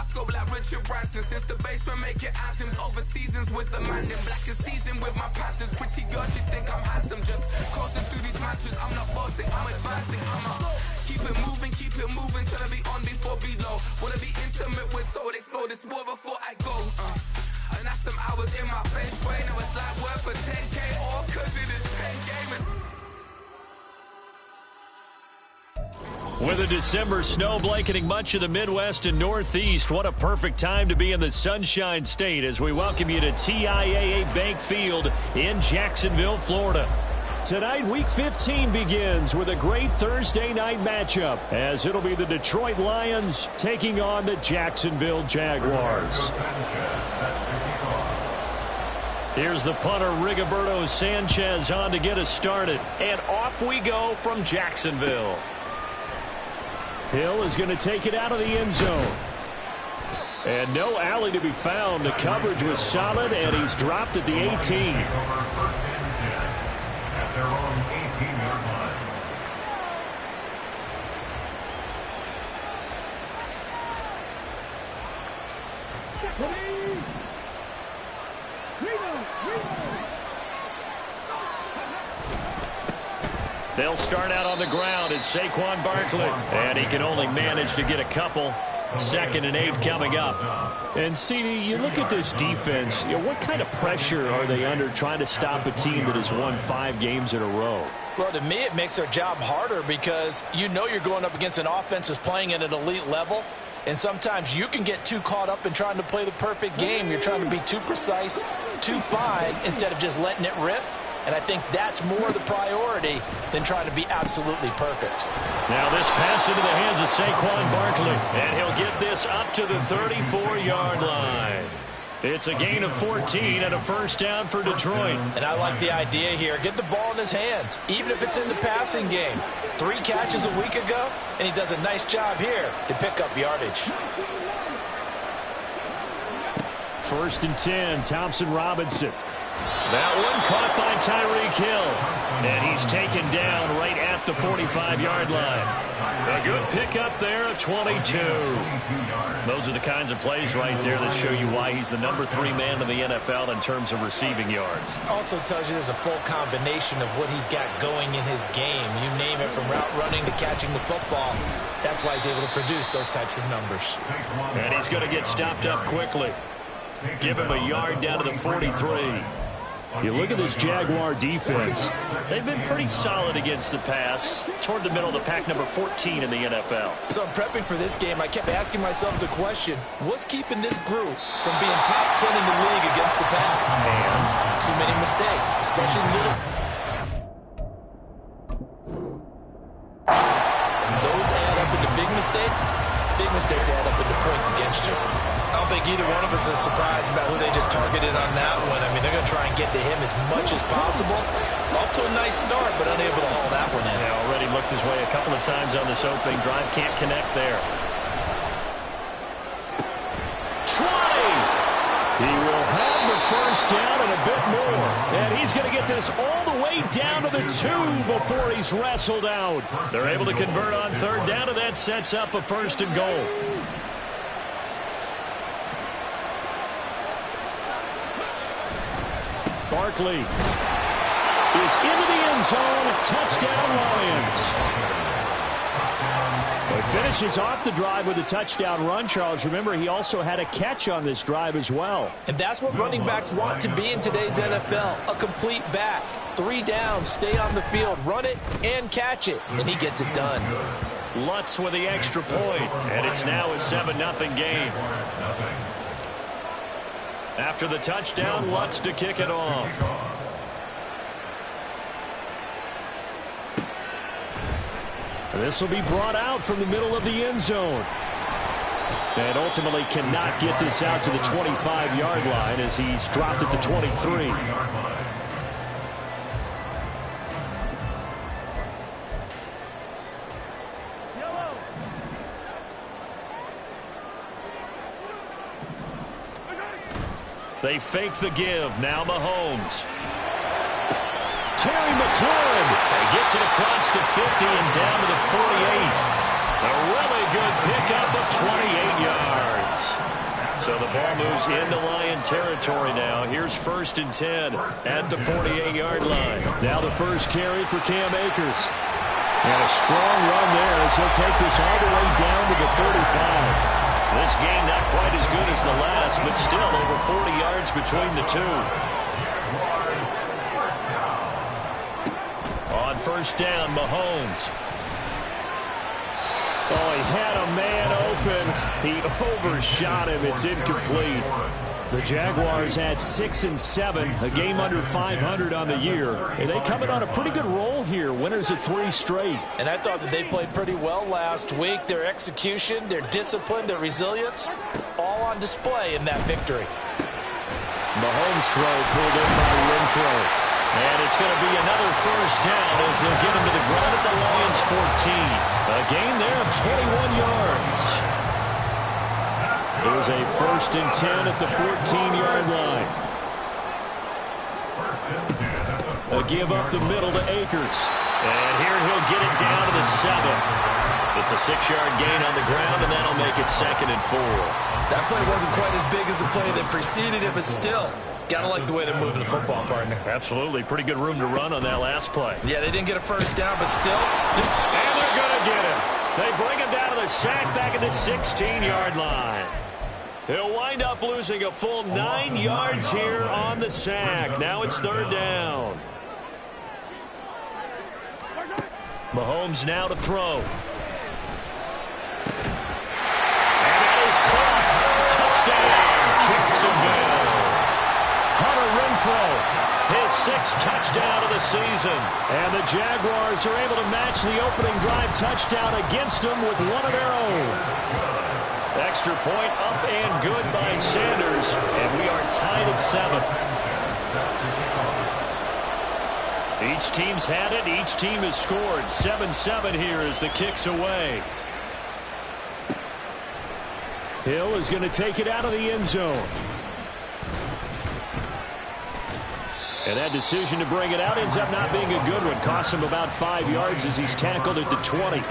scope like Richard Branson. Since the basement making anthems over seasons with the man. Then black is seasoned with my patterns. Pretty girl, she think I'm handsome. Just coasting through these matches. I'm not bossing, I'm advancing. Keep it moving till I be on before below. Wanna be intimate with soul, explore this war before I go. And that's some hours in my face way. Now it's like work for 10K all cause it is pen gaming. With a December snow blanketing much of the Midwest and Northeast, what a perfect time to be in the Sunshine State as we welcome you to TIAA Bank Field in Jacksonville, Florida. Tonight, Week 15 begins with a great Thursday night matchup as it'll be the Detroit Lions taking on the Jacksonville Jaguars. Here's the punter, Rigoberto Sanchez, on to get us started. And off we go from Jacksonville. Hill is going to take it out of the end zone. And no alley to be found. The coverage was solid, and he's dropped at the 18. At their own 18-yard line. They'll start out on the ground. It's Saquon Barkley. And he can only manage to get a couple. 2nd and 8 coming up. And, CD, you look at this defense, what kind of pressure are they under trying to stop a team that has won 5 games in a row? Well, to me, it makes their job harder because you know you're going up against an offense that's playing at an elite level. And sometimes you can get too caught up in trying to play the perfect game. You're trying to be too precise, too fine, instead of just letting it rip. And I think that's more the priority than trying to be absolutely perfect. Now this pass into the hands of Saquon Barkley. And he'll get this up to the 34-yard line. It's a gain of 14 and a first down for Detroit. And I like the idea here. Get the ball in his hands, even if it's in the passing game. 3 catches a week ago, and he does a nice job here to pick up yardage. 1st and 10, Thompson Robinson. That one caught by Tyreek Hill. And he's taken down right at the 45-yard line. A good pickup there at 22. Those are the kinds of plays right there that show you why he's the number 3 man in the NFL in terms of receiving yards. Also tells you there's a full combination of what he's got going in his game. You name it, from route running to catching the football. That's why he's able to produce those types of numbers. And he's going to get stopped up quickly. Give him a yard down to the 43. You look at this Jaguar defense. They've been pretty solid against the pass, toward the middle of the pack, number 14 in the NFL. So I'm prepping for this game. I kept asking myself the question, what's keeping this group from being top 10 in the league against the pass? And too many mistakes, especially little. Those add up into big mistakes. Big mistakes add up into points against you. I don't think either one of us is surprised about who they just targeted on that one. I mean, they're going to try and get to him as much as possible. Off to a nice start, but unable to haul that one in. Yeah, already looked his way a couple of times on this opening drive. Can't connect there. 20! He will have the first down and a bit more. And he's going to get this all the way down to the 2 before he's wrestled out. They're able to convert on 3rd down, and that sets up a 1st and goal. Barkley is into the end zone. Touchdown, Lions. He finishes off the drive with a touchdown run, Charles. Remember, he also had a catch on this drive as well. And that's what running backs want to be in today's NFL, a complete back. 3 downs, stay on the field, run it, and catch it. And he gets it done. Lutz with the extra point, and it's now a 7-0 game. After the touchdown, Lutz to kick it off. This will be brought out from the middle of the end zone. And ultimately cannot get this out to the 25-yard line as he's dropped at the 23. They fake the give. Now Mahomes. Terry McLaurin. He gets it across the 50 and down to the 48. A really good pickup of 28 yards. territory now. Here's 1st and 10 at the 48-yard line. Now the first carry for Cam Akers. And a strong run there as he'll take this all the way down to the 35. This game not quite as good as the last, but still over 40 yards between the two. On 1st down, Mahomes. Oh, he had a man open. He overshot him. It's incomplete. The Jaguars had 6 and 7, a game under 500 on the year. And they coming on a pretty good roll here. Winners of 3 straight. And I thought that they played pretty well last week. Their execution, their discipline, their resilience, all on display in that victory. Mahomes' throw pulled in by Renfro. And it's going to be another 1st down as they'll get him to the ground at the Lions' 14. A gain there of 21 yards. It was a 1st and 10 at the 14-yard line. A give up the middle to Akers. And here he'll get it down to the 7. It's a 6-yard gain on the ground, and that'll make it 2nd and 4. That play wasn't quite as big as the play that preceded it, but still, gotta like the way they're moving the football, partner. Absolutely. Pretty good room to run on that last play. Yeah, they didn't get a 1st down, but still. And they're going to get him. They bring him down to the sack back at the 16-yard line. He'll wind up losing a full 9 yards here on the sack. Now it's 3rd down. Mahomes now to throw. And that is caught. Touchdown, Jacksonville. Hunter Renfro, his 6th touchdown of the season. And the Jaguars are able to match the opening drive touchdown against them with one of their own. Extra point up and good by Sanders. And we are tied at 7. Each team's had it. Each team has scored. 7-7 here as the kick's away. Hill is going to take it out of the end zone. And that decision to bring it out ends up not being a good one. Costs him about 5 yards as he's tackled at the 20. At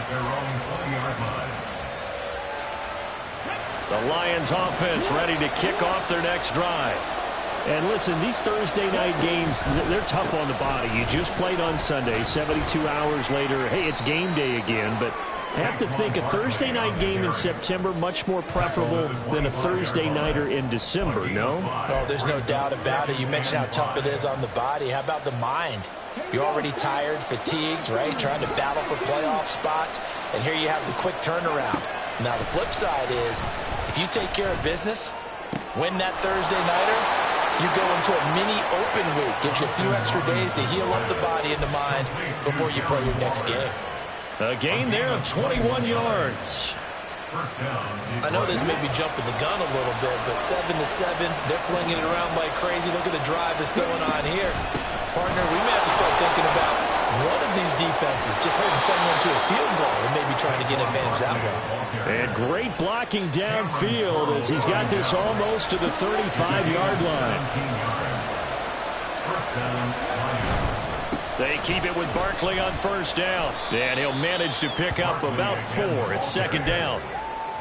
their own 20-yard line. The Lions offense ready to kick off their next drive. And listen, these Thursday night games, they're tough on the body. You just played on Sunday, 72 hours later. Hey, it's game day again, but I have to think a Thursday night game in September much more preferable than a Thursday nighter in December, no? Oh, there's no doubt about it. You mentioned how tough it is on the body. How about the mind? You're already tired, fatigued, right? Trying to battle for playoff spots. And here you have the quick turnaround. Now, the flip side is, if you take care of business, win that Thursday nighter, you go into a mini open week. Gives you a few extra days to heal up the body and the mind before you play your next game. A gain there of 21 yards. I know this may be jumping the gun a little bit, but 7-7, they're flinging it around like crazy. Look at the drive that's going on here. Partner, we may have to start thinking about one of these defenses just holding someone to a field goal and maybe trying to get an advantage that way. And great blocking downfield as he's got this almost to the 35-yard line. They keep it with Barkley on 1st down. And he'll manage to pick up about 4. It's 2nd down.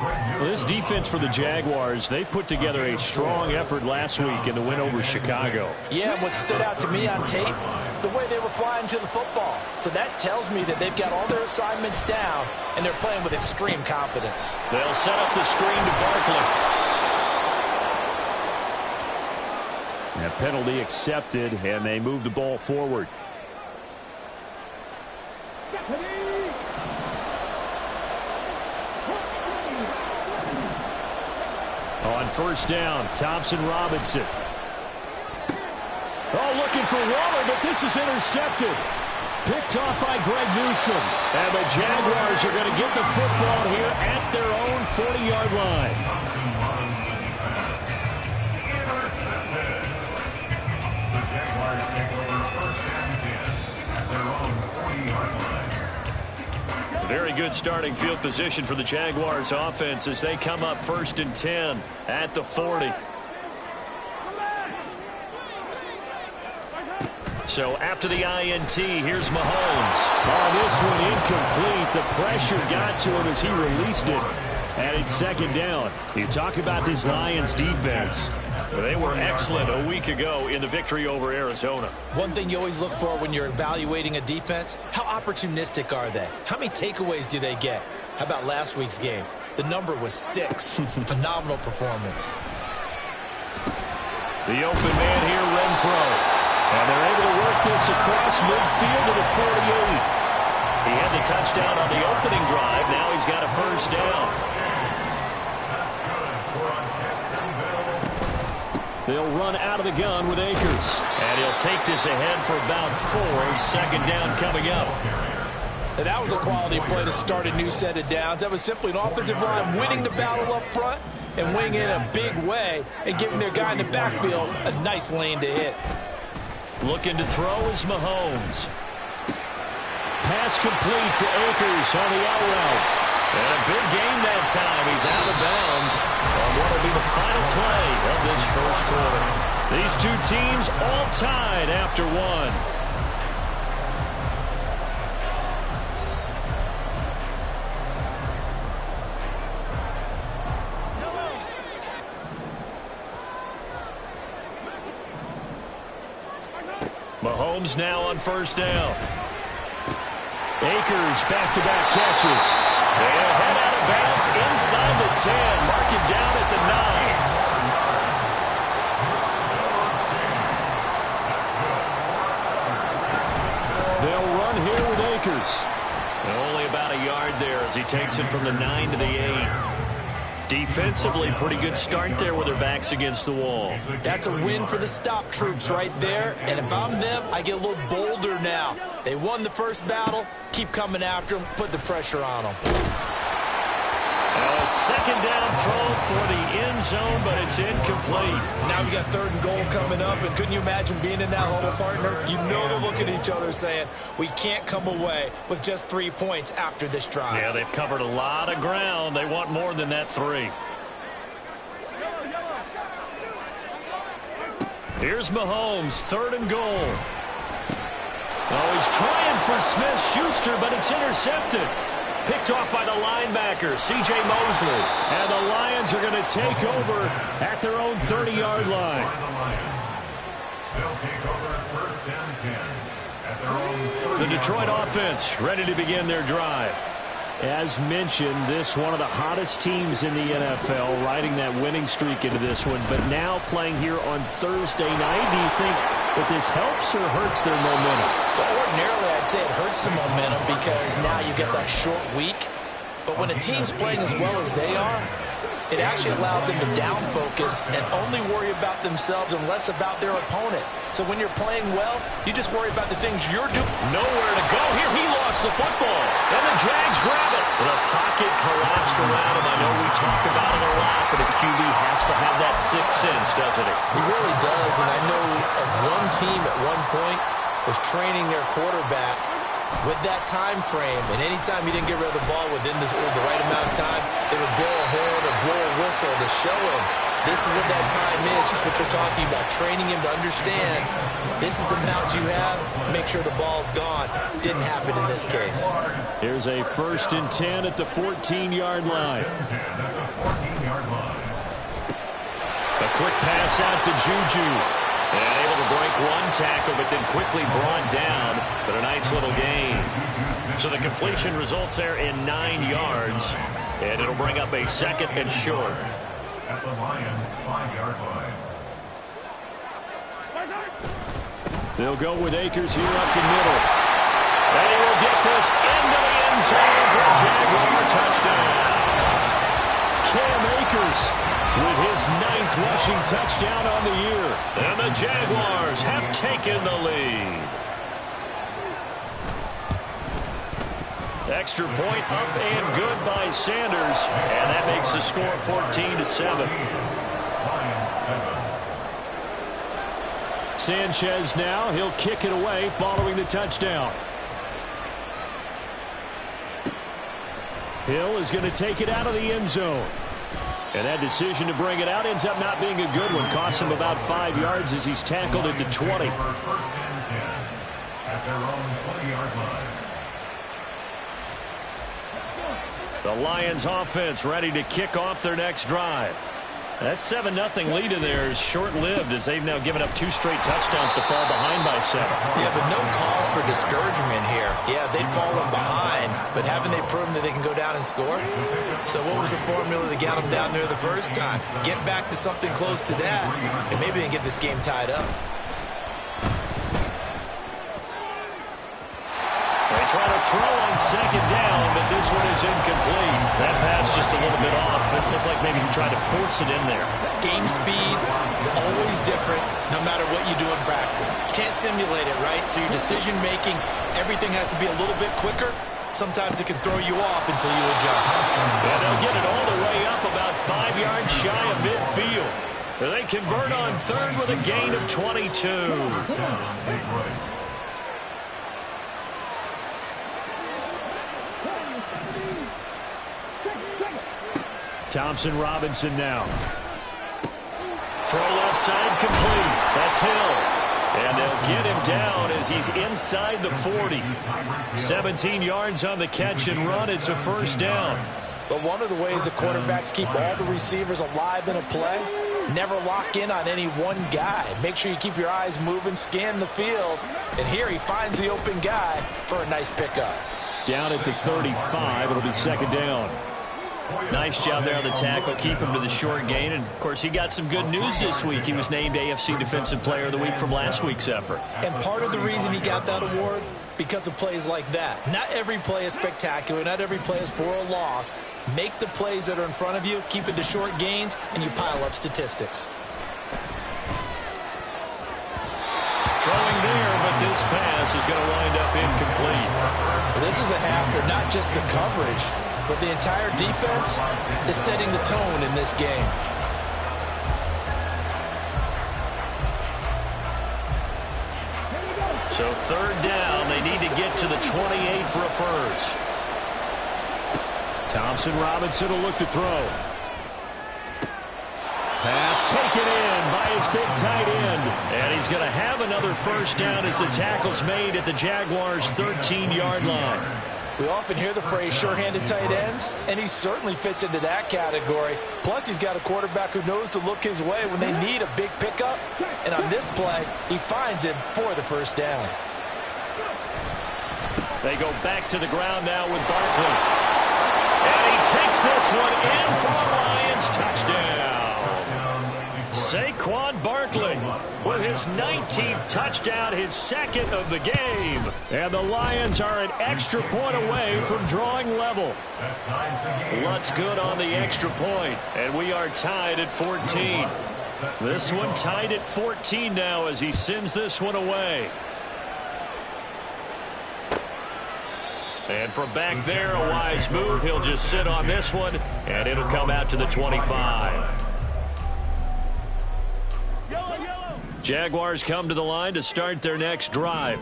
Well, this defense for the Jaguars, they put together a strong effort last week in the win over Chicago. Yeah, what stood out to me on tape, the way they were flying to the football. So that tells me that they've got all their assignments down, and they're playing with extreme confidence. They'll set up the screen to Barkley. That penalty accepted, and they move the ball forward. On 1st down, Thompson-Robinson. Oh, looking for Waller, but this is intercepted. Picked off by Greg Newsome. And the Jaguars are going to get the football here at their own 40-yard line. Very good starting field position for the Jaguars offense as they come up 1st and 10 at the 40. So after the INT, here's Mahomes. Oh, this one incomplete. The pressure got to him as he released it. And it's second down. You talk about this Lions defense. They were excellent a week ago in the victory over Arizona. One thing you always look for when you're evaluating a defense, how opportunistic are they? How many takeaways do they get? How about last week's game? The number was 6. Phenomenal performance. The open man here, Renfro. And they're able to work this across midfield to the 48. He had the touchdown on the opening drive. Now he's got a first down. They'll run out of the gun with Akers. And he'll take this ahead for about 4. Second down coming up. And that was a quality play to start a new set of downs. That was simply an offensive line winning the battle up front and winning it in a big way and giving their guy in the backfield a nice lane to hit. Looking to throw is Mahomes. Pass complete to Akers on the out route. And a big gain that time. He's out of bounds on what will be the final play of this first quarter. These two teams all tied after 1. Mahomes now on first down. Akers back-to-back catches. They'll head out of bounds inside the 10. Mark it down at the 9. They'll run here with Akers. And only about a yard there as he takes it from the 9 to the 8. Defensively, pretty good start there with their backs against the wall. That's a win for the stop troops right there. And if I'm them, I get a little bolder now. They won the first battle. Keep coming after them. Put the pressure on them. A second down throw for the end zone, but it's incomplete. Now we got 3rd and goal coming up, and couldn't you imagine being in that huddle, partner? You know they're looking at each other saying, we can't come away with just 3 points after this drive. Yeah, they've covered a lot of ground. They want more than that 3. Here's Mahomes, 3rd and goal. Oh, he's trying for Smith-Schuster, but it's intercepted. Picked off by the linebacker, C.J. Mosley. And the Lions are going to take over at their own 30-yard line. They'll take over first and 10 at their own 30-yard The Detroit line. offense ready to begin their drive. As mentioned, this one of the hottest teams in the NFL, riding that winning streak into this one, but now playing here on Thursday night. Do you think that this helps or hurts their momentum? Well, ordinarily, I'd say it hurts the momentum because now you get that short week. But when a team's playing as well as they are, it actually allows them to down focus and only worry about themselves and less about their opponent. So when you're playing well, you just worry about the things you're doing. Nowhere to go here. He lost the football. And the Jags grab it. The pocket collapsed around him. I know we talk about it a lot, but a QB has to have that sixth sense, doesn't he? He really does. And I know of one team at one point was training their quarterback with that time frame, and anytime he didn't get rid of the ball within the right amount of time, they would blow a horn or blow a whistle to show him this is what that time is, just what you're talking about, training him to understand this is the amount you have, make sure the ball's gone. Didn't happen in this case. Here's a 1st and 10 at the 14-yard line. A quick pass out to Juju. And able to break one tackle, but then quickly brought down. But a nice little gain. So the completion results there in 9 yards. And it'll bring up a 2nd and short. At the Lions' 5-yard line. They'll go with Akers here up the middle. And he will get this into the end zone for a Jaguar touchdown. Cam Akers with his 9th rushing touchdown on the year. And the Jaguars have taken the lead. Extra point up and good by Sanders. And that makes the score 14-7. Sanchez now, he'll kick it away following the touchdown. Hill is going to take it out of the end zone. And that decision to bring it out ends up not being a good one. Costs him about 5 yards as he's tackled at the 20. First and 10 at their own 20-yard line. The Lions offense ready to kick off their next drive. That 7-0 lead in there is short-lived as they've now given up 2 straight touchdowns to fall behind by 7. Yeah, but no cause for discouragement here. Yeah, they've fallen behind, but haven't they proven that they can go down and score? So what was the formula that got them down there the first time? Get back to something close to that, and maybe they can get this game tied up. They try to throw on 2nd down, but this one is incomplete. That pass just a little bit off. It looked like maybe he tried to force it in there. Game speed, always different, no matter what you do in practice. You can't simulate it, right? So your decision-making, everything has to be a little bit quicker. Sometimes it can throw you off until you adjust. And they'll get it all the way up about 5 yards shy of midfield. They convert on 3rd with a gain of 22. Thompson Robinson now. Throw left side complete. That's Hill. And they'll get him down as he's inside the 40. 17 yards on the catch and run. It's a 1st down. But one of the ways the quarterbacks keep all the receivers alive in a play, never lock in on any one guy. Make sure you keep your eyes moving, scan the field. And here he finds the open guy for a nice pickup. Down at the 35. It'll be 2nd down. Nice job there on the tackle. Keep him to the short gain. And, of course, he got some good news this week. He was named AFC Defensive Player of the Week from last week's effort. And part of the reason he got that award, because of plays like that. Not every play is spectacular. Not every play is for a loss. Make the plays that are in front of you, keep it to short gains, and you pile up statistics. Throwing there, but this pass is going to wind up incomplete. This is a half for not just the coverage, but the entire defense is setting the tone in this game. So 3rd down, they need to get to the 28 for a 1st. Thompson Robinson will look to throw. Pass taken in by his big tight end. And he's going to have another 1st down as the tackle's made at the Jaguars' 13-yard line. We often hear the phrase sure-handed tight ends, and he certainly fits into that category. Plus, he's got a quarterback who knows to look his way when they need a big pickup. And on this play, he finds him for the 1st down. They go back to the ground now with Barkley. And he takes this one in for a Lions touchdown. Saquon Barkley with his 19th touchdown, his 2nd of the game. And the Lions are an extra point away from drawing level. Lutz good on the extra point, and we are tied at 14. This one tied at 14 now as he sends this one away. And from back there, a wise move. He'll just sit on this one, and it'll come out to the 25. Jaguars come to the line to start their next drive.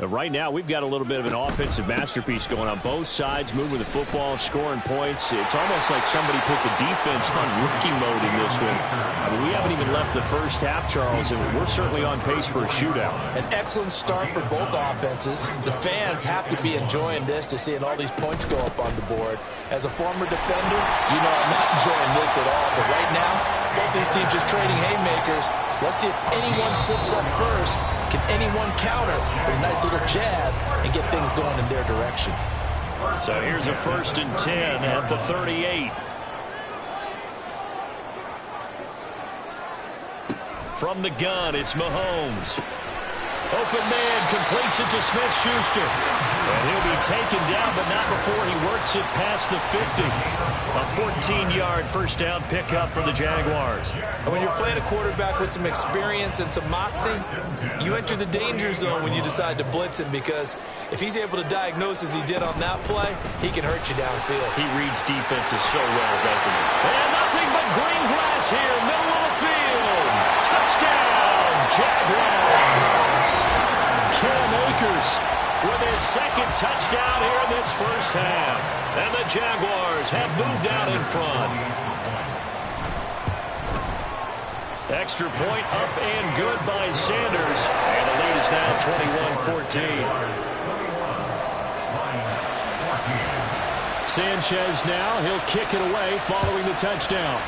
Right now, we've got a little bit of an offensive masterpiece going on both sides, moving the football, scoring points. It's almost like somebody put the defense on rookie mode in this one. I mean, we haven't even left the first half, Charles, and we're certainly on pace for a shootout. An excellent start for both offenses. The fans have to be enjoying this to seeing all these points go up on the board. As a former defender, you know I'm not enjoying this at all. But right now, both these teams just trading haymakers. Let's see if anyone slips up first. Can anyone counter with a nice little jab and get things going in their direction? So here's a 1st and 10 at the 38. From the gun, it's Mahomes. Open man completes it to Smith-Schuster. And he'll be taken down, but not before he works it past the 50. A 14-yard 1st down pickup for the Jaguars. And when you're playing a quarterback with some experience and some moxie, you enter the danger zone when you decide to blitz him, because if he's able to diagnose as he did on that play, he can hurt you downfield. He reads defenses so well, doesn't he? And nothing but green grass here, middle of the field. Touchdown, Jaguars. Cam Akers with his 2nd touchdown here in this 1st half. And the Jaguars have moved out in front. Extra point up and good by Sanders. And the lead is now 21-14. Sanchez now. He'll kick it away following the touchdown.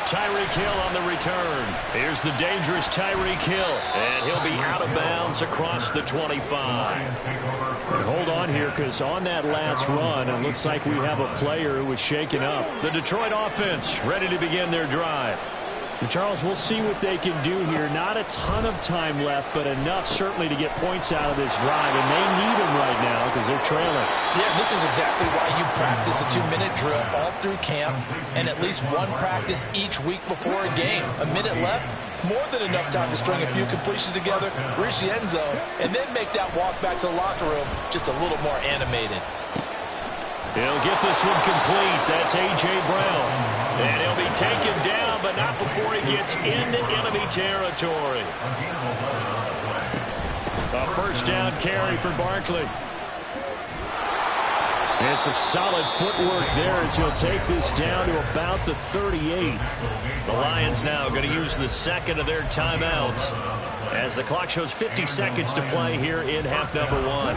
Tyreek Hill on the return. Here's the dangerous Tyreek Hill. And he'll be out of bounds across the 25. And hold on here, because on that last run, it looks like we have a player who was shaken up. The Detroit offense ready to begin their drive. And Charles, we'll see what they can do here. Not a ton of time left, but enough certainly to get points out of this drive. And they need them right now because they're trailing. Yeah, this is exactly why you practice a 2-minute drill all through camp and at least one practice each week before a game. A minute left, more than enough time to string a few completions together, reach the end zone, and then make that walk back to the locker room just a little more animated. He'll get this one complete. That's A.J. Brown. And he'll be taken down, but not before he gets into enemy territory. A first down carry for Barkley. And some solid footwork there as he'll take this down to about the 38. The Lions now going to use the second of their timeouts as the clock shows 50 seconds to play here in half number 1.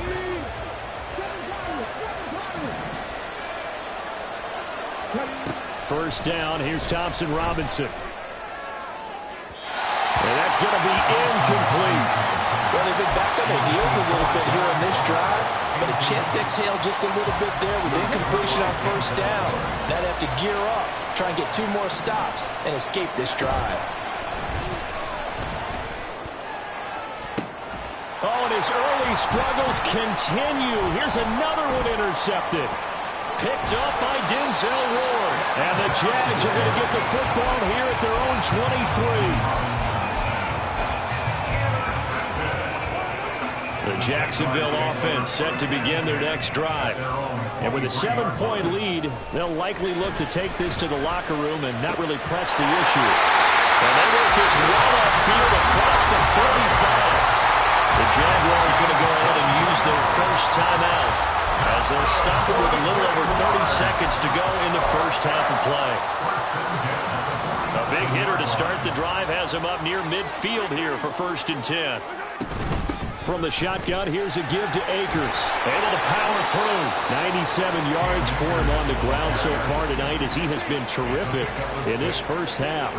First down, here's Thompson Robinson. And that's going to be incomplete. Well, they've been back on their heels a little bit here on this drive, but a chance to exhale just a little bit there with incompletion on first down. Now they have to gear up, try and get 2 more stops, and escape this drive. Oh, and his early struggles continue. Here's another one intercepted. Picked up by Denzel Ward. And the Jags are going to get the football here at their own 23. The Jacksonville offense set to begin their next drive. And with a 7-point lead, they'll likely look to take this to the locker room and not really press the issue. And they work this well upfield across the 45. The Jaguars going to go ahead and use their first timeout, as they'll stop it with a little over 30 seconds to go in the first half of play. A big hitter to start the drive has him up near midfield here for 1st and 10. From the shotgun, here's a give to Akers. Able to power through. 97 yards for him on the ground so far tonight, as he has been terrific in this first half.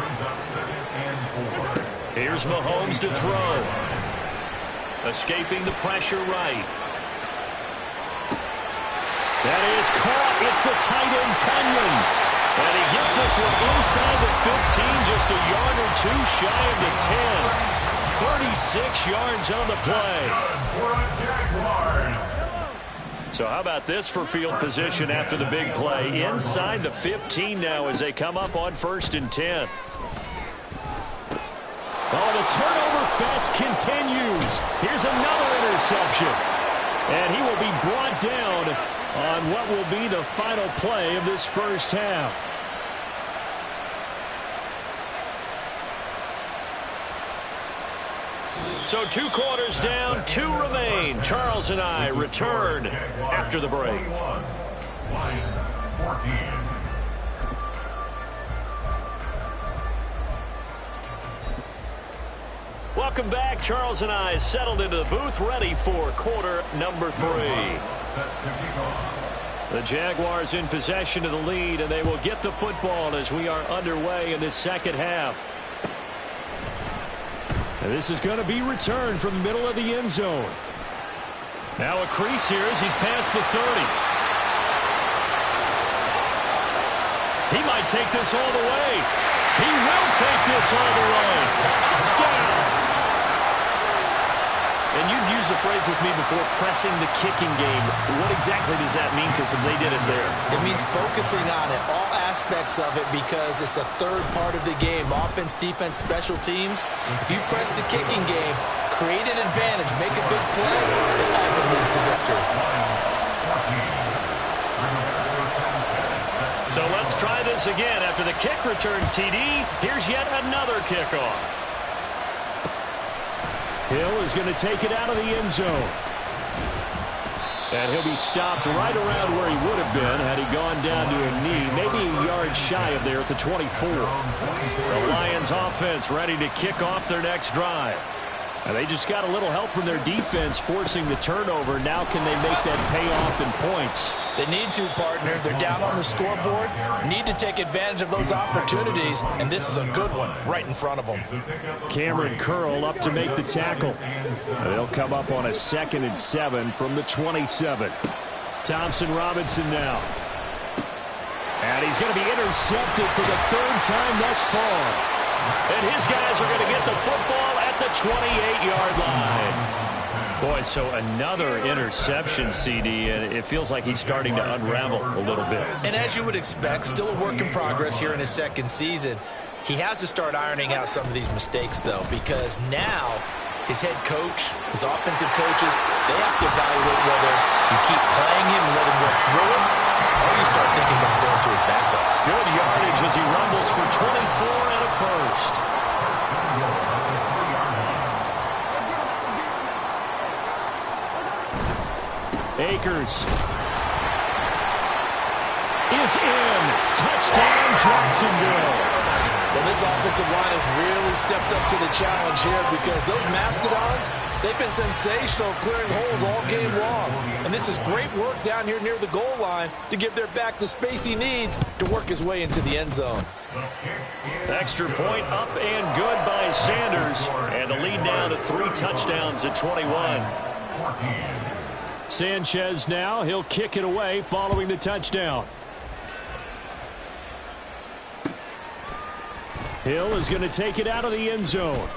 Here's Mahomes to throw. Escaping the pressure right. That is caught. It's the tight end, Tunyon. And he gets this one inside the 15, just a yard or 2 shy of the 10. 36 yards on the play. So how about this for field position after the big play? Inside the 15 now as they come up on 1st and 10. Oh, the turnover fest continues. Here's another interception. And he will be brought down on what will be the final play of this first half. So 2 quarters down, 2 remain. Charles and I return after the break. Lions 14. Welcome back. Charles and I settled into the booth, ready for quarter number 3. The Jaguars in possession of the lead, and they will get the football as we are underway in this second half. And this is going to be returned from the middle of the end zone. Now a crease here as he's past the 30. He might take this all the way. He will take this all the way. Touchdown! And you've used the phrase with me before, pressing the kicking game. What exactly does that mean? Because they did it there. It means focusing on it, all aspects of it, because it's the third part of the game. Offense, defense, special teams. If you press the kicking game, create an advantage, make a big play, it often leads to victory. So let's try this again. After the kick return TD, here's yet another kickoff. Hill is going to take it out of the end zone. And he'll be stopped right around where he would have been had he gone down to a knee, maybe a yard shy of there at the 24. The Lions offense ready to kick off their next drive. And they just got a little help from their defense forcing the turnover. Now can they make that pay off in points? They need to, partner. They're down on the scoreboard. Need to take advantage of those opportunities, and this is a good one right in front of them. Cameron Curl up to make the tackle. They'll come up on a 2nd and 7 from the 27. Thompson Robinson now. And he's going to be intercepted for the 3rd time thus far. And his guys are going to get the football at the 28-yard line. Boy, so another interception, CD, and it feels like he's starting to unravel a little bit. And as you would expect, still a work in progress here in his 2nd season. He has to start ironing out some of these mistakes, though, because now his head coach, his offensive coaches, they have to evaluate whether you keep playing him and let him work through it, or you start thinking about going to his backup. Good yardage as he rumbles for 24 and a first. Akers is in. Touchdown, Jacksonville. Well, this offensive line has really stepped up to the challenge here because those Mastodons, they've been sensational clearing holes all game long. And this is great work down here near the goal line to give their back the space he needs to work his way into the end zone. Extra point up and good by Sanders. And the lead now to 3 touchdowns at 21. Sanchez now. He'll kick it away following the touchdown. Hill is going to take it out of the end zone.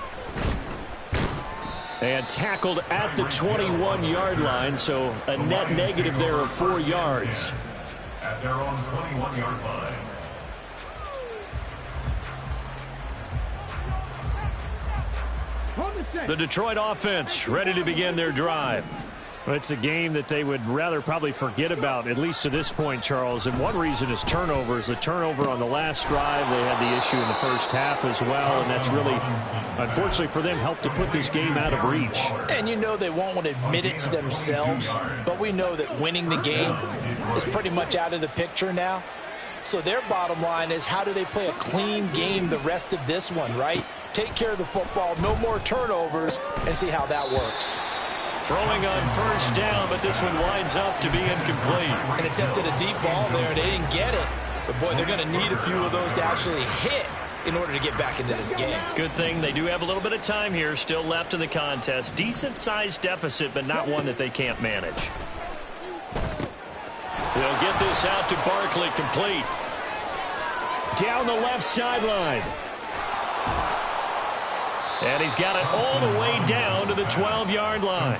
And tackled at the 21-yard line, so a net negative there of 4 yards. At their own 21-yard line. The Detroit offense ready to begin their drive. Well, it's a game that they would rather probably forget about, at least to this point, Charles. And one reason is turnovers. The turnover on the last drive, they had the issue in the first half as well. And that's really, unfortunately for them, helped to put this game out of reach. And you know they won't want to admit it to themselves. But we know that winning the game is pretty much out of the picture now. So their bottom line is, how do they play a clean game the rest of this one, right? Take care of the football, no more turnovers, and see how that works. Throwing on first down, but this one winds up to be incomplete. An attempt at a deep ball there, and they didn't get it. But, boy, they're going to need a few of those to actually hit in order to get back into this game. Good thing they do have a little bit of time here still left in the contest. Decent-sized deficit, but not one that they can't manage. They'll get this out to Barkley, complete. Down the left sideline. And he's got it all the way down to the 12-yard line.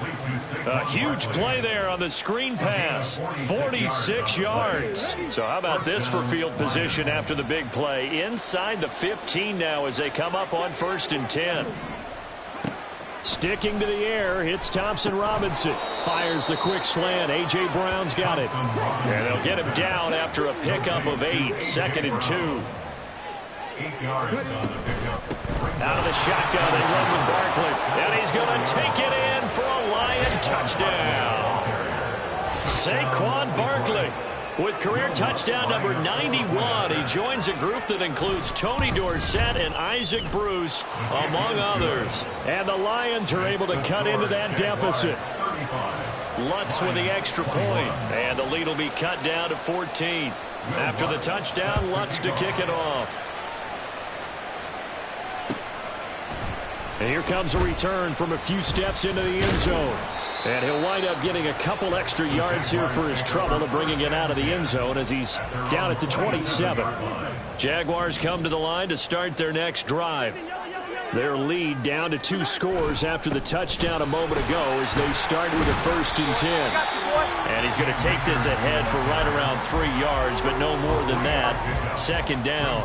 A huge play there on the screen pass. 46 yards. So how about this for field position after the big play? Inside the 15 now as they come up on 1st and 10. Sticking to the air, hits Thompson Robinson. Fires the quick slant. A.J. Brown's got it. And they'll get him down after a pickup of 8. 2nd and 2. 8 yards on the pickup. Out of the shotgun, they run with Barkley. And he's going to take it in for a Lion touchdown. Saquon Barkley with career touchdown number 91. He joins a group that includes Tony Dorsett and Isaac Bruce, among others. And the Lions are able to cut into that deficit. Lutz with the extra point. And the lead will be cut down to 14. After the touchdown, Lutz to kick it off. And here comes a return from a few steps into the end zone. And he'll wind up getting a couple extra yards here for his trouble of bringing it out of the end zone as he's down at the 27. Jaguars come to the line to start their next drive. Their lead down to 2 scores after the touchdown a moment ago as they start with a 1st and 10. And he's going to take this ahead for right around 3 yards, but no more than that. 2nd down.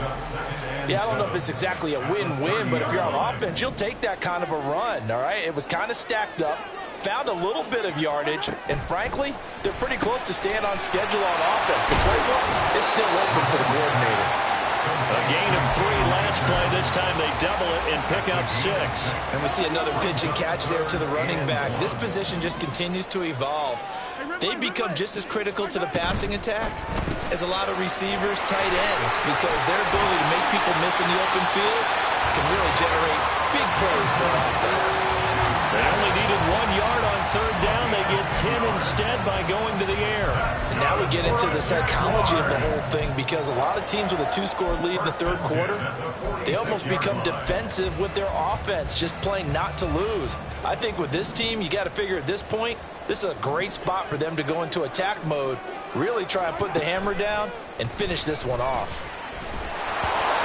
Yeah, I don't know if it's exactly a win-win, but if you're on offense, you'll take that kind of a run, all right? It was kind of stacked up, found a little bit of yardage, and frankly, they're pretty close to staying on schedule on offense. The playbook is still open for the coordinator. A gain of 3 last play. This time they double it and pick up 6. And we see another pitch and catch there to the running back. This position just continues to evolve. They become just as critical to the passing attack as a lot of receivers, tight ends, because their ability to make people miss in the open field can really generate big plays for an offense. They only needed 1 yard on third down. They get 10 instead by going to the air. And now we get into the psychology of the whole thing, because a lot of teams with a 2-score lead in the third quarter, they almost become defensive with their offense, just playing not to lose. I think with this team, you got to figure at this point, this is a great spot for them to go into attack mode, really try and put the hammer down and finish this one off.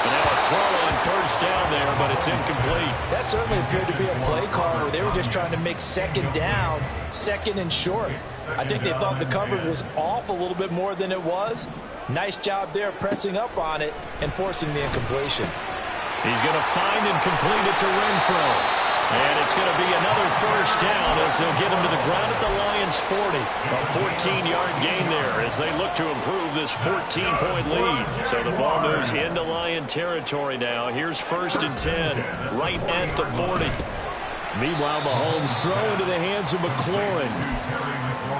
And now a throw on first down there, but it's incomplete. That certainly appeared to be a play call where they were just trying to make second down, second and short. I think they thought the coverage was off a little bit more than it was. Nice job there pressing up on it and forcing the incompletion. He's going to find and complete it to Renfro. And it's going to be another first down as they'll get him to the ground at the Lions' 40. A 14-yard gain there as they look to improve this 14-point lead. So the ball moves into Lion territory now. Here's 1st and 10, right at the 40. Meanwhile, Mahomes throw into the hands of McLaurin.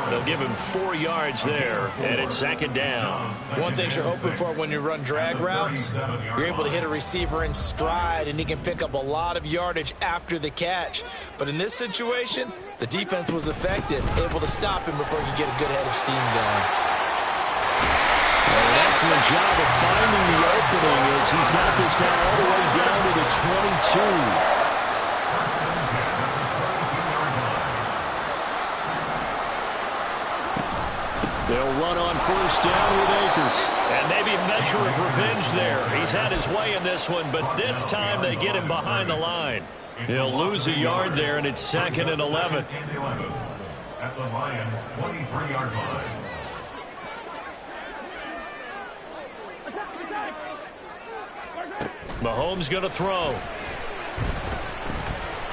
They'll give him 4 yards there, and it's 2nd down. One thing you're hoping for when you run drag routes, you're able to hit a receiver in stride, and he can pick up a lot of yardage after the catch. But in this situation, the defense was effective, able to stop him before he could get a good head of steam going. An excellent job of finding the opening as he's got this now all the way down to the 22. They'll run on first down with Akers. And maybe a measure of revenge there. He's had his way in this one, but this time they get him behind the line. He'll lose a yard there, and it's 2nd and 11. At the Lions' 23-yard line. Mahomes going to throw.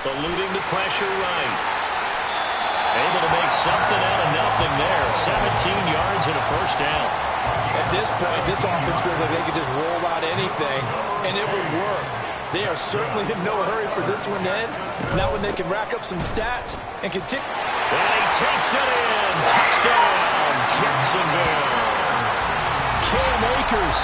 Eluding the pressure right. Able to make something out of nothing there. 17 yards and a first down. At this point, this offense feels like they could just roll out anything, and it would work. They are certainly in no hurry for this one to end. Now when they can rack up some stats and continue. And he takes it in. Touchdown, Jacksonville. Cam Akers.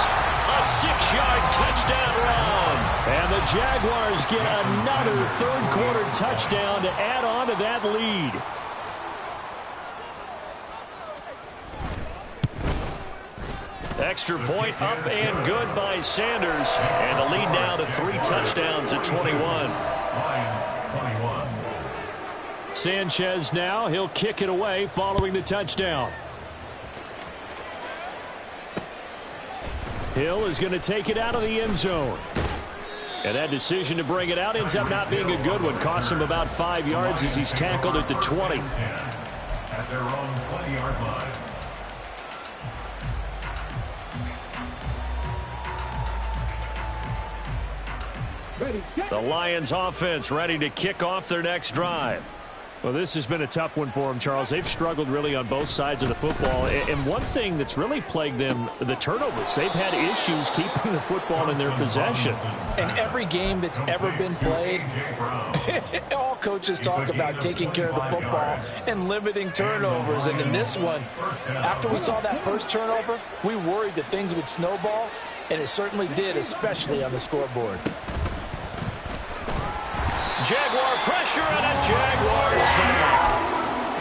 A 6-yard touchdown run. And the Jaguars get another third-quarter touchdown to add on to that lead. Extra point up and good by Sanders. And the lead now to 3 touchdowns at 21. Lions 21. Sanchez now, he'll kick it away following the touchdown. Hill is going to take it out of the end zone. And that decision to bring it out ends up not being a good one. Costs him about 5 yards as he's tackled at the 20. At their own 20-yard line. The Lions offense ready to kick off their next drive. Well, this has been a tough one for them, Charles. They've struggled really on both sides of the football. And one thing that's really plagued them, the turnovers. They've had issues keeping the football in their possession. In every game that's ever been played, all coaches talk about taking care of the football and limiting turnovers. And in this one, after we saw that first turnover, we worried that things would snowball, and it certainly did, especially on the scoreboard. Jaguar pressure and a Jaguar sack.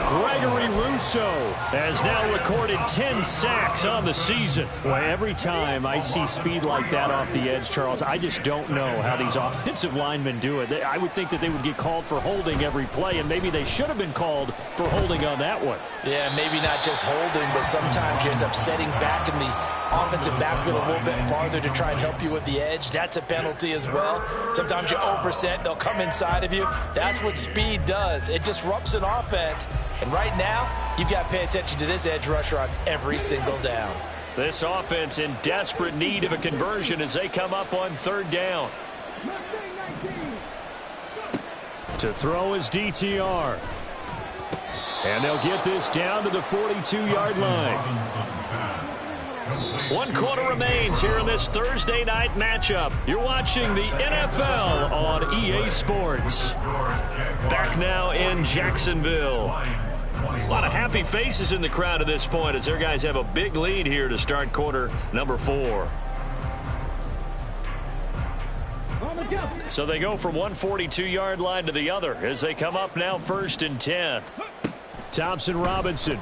Gregory Rousseau has now recorded 10 sacks on the season. Boy, every time I see speed like that off the edge, Charles, I just don't know how these offensive linemen do it. I would think that they would get called for holding every play, and maybe they should have been called for holding on that one. Yeah, maybe not just holding, but sometimes you end up setting back in the offensive backfield a little bit farther to try and help you with the edge. That's a penalty as well. Sometimes you overset, they'll come inside of you. That's what speed does. It disrupts an offense. And right now, you've got to pay attention to this edge rusher on every single down. This offense in desperate need of a conversion as they come up on third down. To throw is DTR. And they'll get this down to the 42-yard line. 1 quarter remains here in this Thursday night matchup. You're watching the NFL on EA Sports. Back now in Jacksonville. A lot of happy faces in the crowd at this point as their guys have a big lead here to start quarter number 4. So they go from one 42-yard line to the other as they come up now 1st and 10. Thompson Robinson.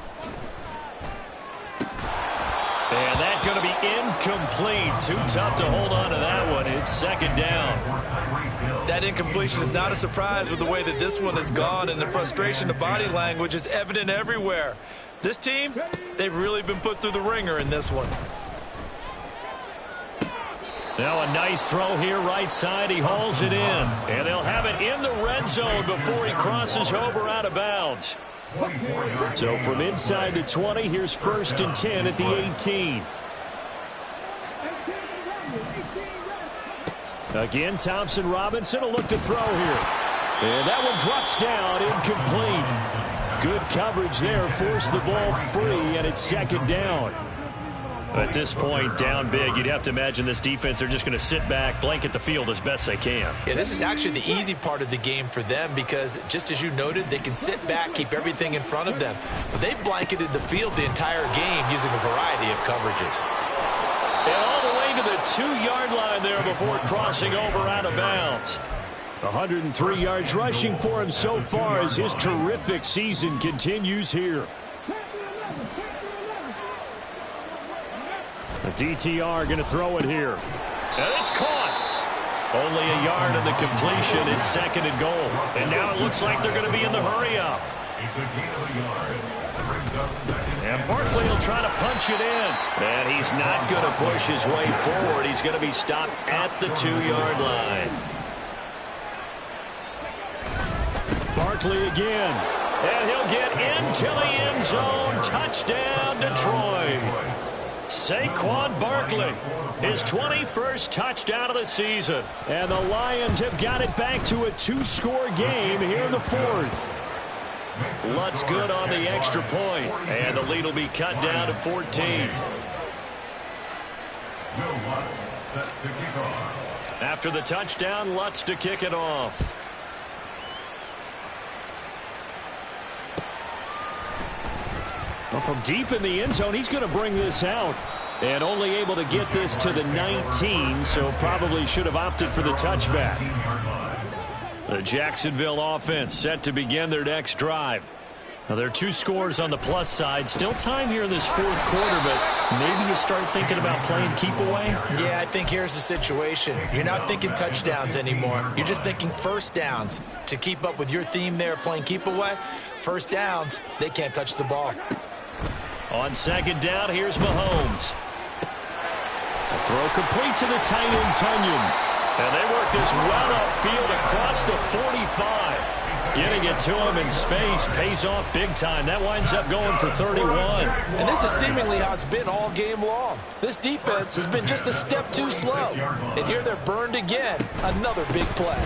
And that's going to be incomplete. Too tough to hold on to that one. It's 2nd down. That incompletion is not a surprise with the way that this one has gone, and the frustration, the body language is evident everywhere. This team, they've really been put through the ringer in this one. Now a nice throw here right side. He hauls it in. And they'll have it in the red zone before he crosses over out of bounds. So from inside the 20, here's 1st and 10 at the 18. Again, Thompson Robinson will look to throw here. And that one drops down, incomplete. Good coverage there, forced the ball free, and it's 2nd down. At this point, down big, you'd have to imagine this defense, they're just going to sit back, blanket the field as best they can. Yeah, this is actually the easy part of the game for them because, just as you noted, they can sit back, keep everything in front of them. But they've blanketed the field the entire game using a variety of coverages. And all the way to the 2-yard line there before crossing over out of bounds. 103 yards rushing for him so far as his terrific season continues here. The DTR going to throw it here. And it's caught. Only a yard of the completion. It's 2nd and goal. And now it looks like they're going to be in the hurry-up. It's a gain of a yard. Brings up 2nd. And Barkley will try to punch it in. And he's not going to push his way forward. He's going to be stopped at the 2-yard line. Barkley again. And he'll get into the end zone. Touchdown, Detroit. Saquon Barkley, his 21st touchdown of the season. And the Lions have got it back to a 2-score game here in the 4th. Lutz good on the extra point, and the lead will be cut down to 14. After the touchdown, Lutz to kick it off. Well, from deep in the end zone, he's going to bring this out. And only able to get this to the 19, so probably should have opted for the touchback. The Jacksonville offense set to begin their next drive. Now, there are 2 scores on the plus side. Still time here in this 4th quarter, but maybe you start thinking about playing keep away? Yeah, I think here's the situation. You're not thinking touchdowns anymore. You're just thinking 1st downs. To keep up with your theme there, playing keep away, 1st downs, they can't touch the ball. On 2nd down, here's Mahomes. A throw complete to the tight end, Tunyon. And they work this well upfield across the 45. Getting it to him in space pays off big time. That winds up going for 31. And this is seemingly how it's been all game long. This defense has been just a step too slow. And here they're burned again. Another big play.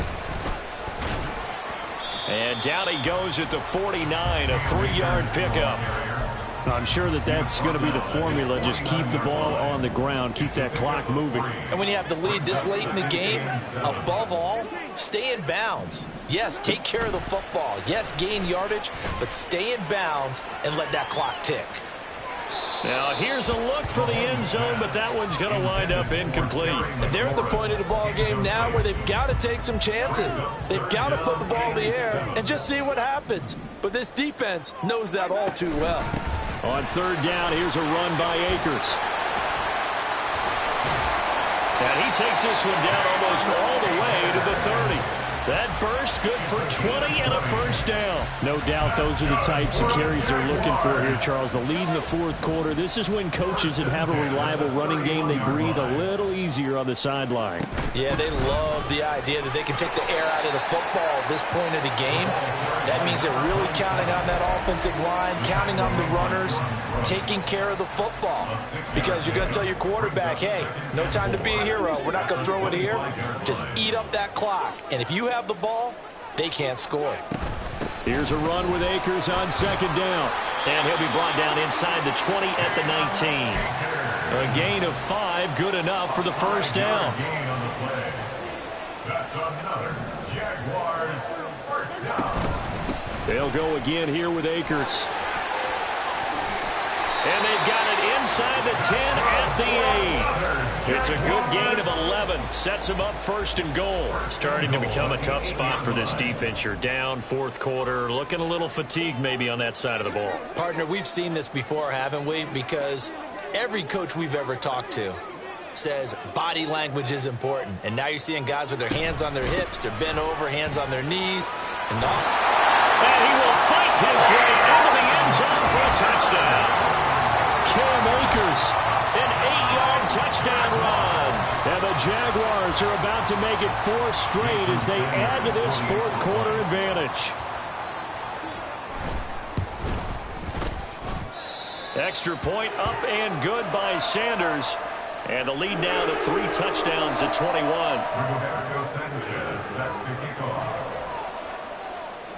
And down he goes at the 49, a 3-yard pickup. I'm sure that's going to be the formula. Just keep the ball on the ground, keep that clock moving. And when you have the lead this late in the game, above all, stay in bounds. Yes, take care of the football. Yes, gain yardage, but stay in bounds and let that clock tick. Now, here's a look for the end zone, but that one's going to wind up incomplete. And they're at the point of the ball game now where they've got to take some chances. They've got to put the ball in the air and just see what happens. But this defense knows that all too well. On 3rd down, here's a run by Akers. And he takes this one down almost all the way to the 30. That burst good for 20 and a 1st down. No doubt those are the types of carries they're looking for here, Charles. The lead in the 4th quarter. This is when coaches that have a reliable running game, they breathe a little easier on the sideline. Yeah, they love the idea that they can take the air out of the football at this point of the game. That means they're really counting on that offensive line, counting on the runners, taking care of the football. Because you're going to tell your quarterback, hey, no time to be a hero. We're not going to throw it here. Just eat up that clock. And if you have the ball, they can't score. Here's a run with Akers on 2nd down. And he'll be brought down inside the 20 at the 19. A gain of 5, good enough for the 1st down. That's another Jaguars 1st down. They'll go again here with Akers. And they've got it inside the 10 at the 8. It's a good gain of 11. Sets him up first and goal. Starting to become a tough spot for this defense. You're down fourth quarter. Looking a little fatigued maybe on that side of the ball. Partner, we've seen this before, haven't we? Because every coach we've ever talked to says body language is important. And now you're seeing guys with their hands on their hips. They're bent over, hands on their knees. And he will fight his way into the end zone for a touchdown. Cam Akers, an 8-yard touchdown run. And the Jaguars are about to make it 4 straight as they add to this fourth quarter advantage. Extra point up and good by Sanders. And the lead now to 3 touchdowns at 21.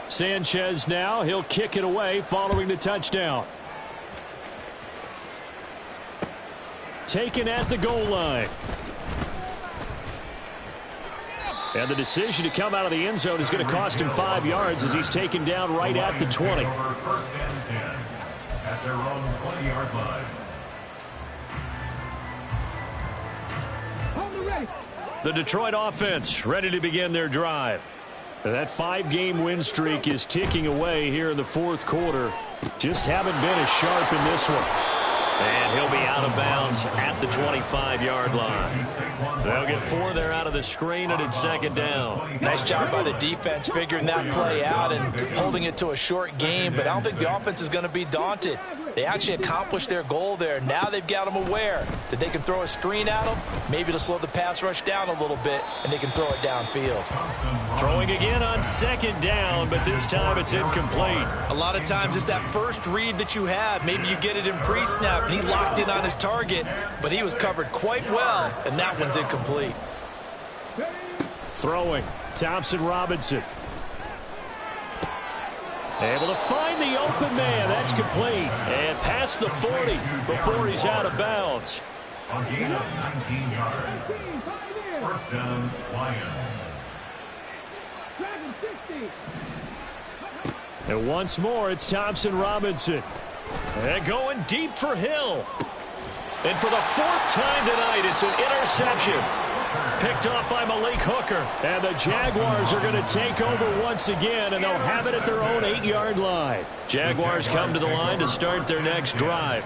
Sanchez now, he'll kick it away following the touchdown. Taken at the goal line. And the decision to come out of the end zone is going to cost him 5 yards as he's taken down right at the 20. First and 10 at their own 20-yard line. The Detroit offense ready to begin their drive. That 5-game win streak is ticking away here in the fourth quarter. Just haven't been as sharp in this one. And he'll be out of bounds at the 25-yard line. They'll get 4 there out of the screen, and it's second down. Nice job by the defense figuring that play out and holding it to a short game, but I don't think the offense is going to be daunted. They actually accomplished their goal there. Now they've got them aware that they can throw a screen at them, maybe to slow the pass rush down a little bit, and they can throw it downfield. Throwing again on second down, but this time it's incomplete. A lot of times it's that first read that you have. Maybe you get it in pre-snap, and he locked in on his target, but he was covered quite well, and that one's incomplete. Throwing, Thompson Robinson. Able to find the open man. That's complete. And past the 40 before he's out of bounds. On gain of 19 yards. First down, Lions. And once more, it's Thompson Robinson. And going deep for Hill. And for the 4th time tonight, it's an interception. Picked up by Malik Hooker. And the Jaguars are going to take over once again, and they'll have it at their own 8-yard line. Jaguars come to the line to start their next drive.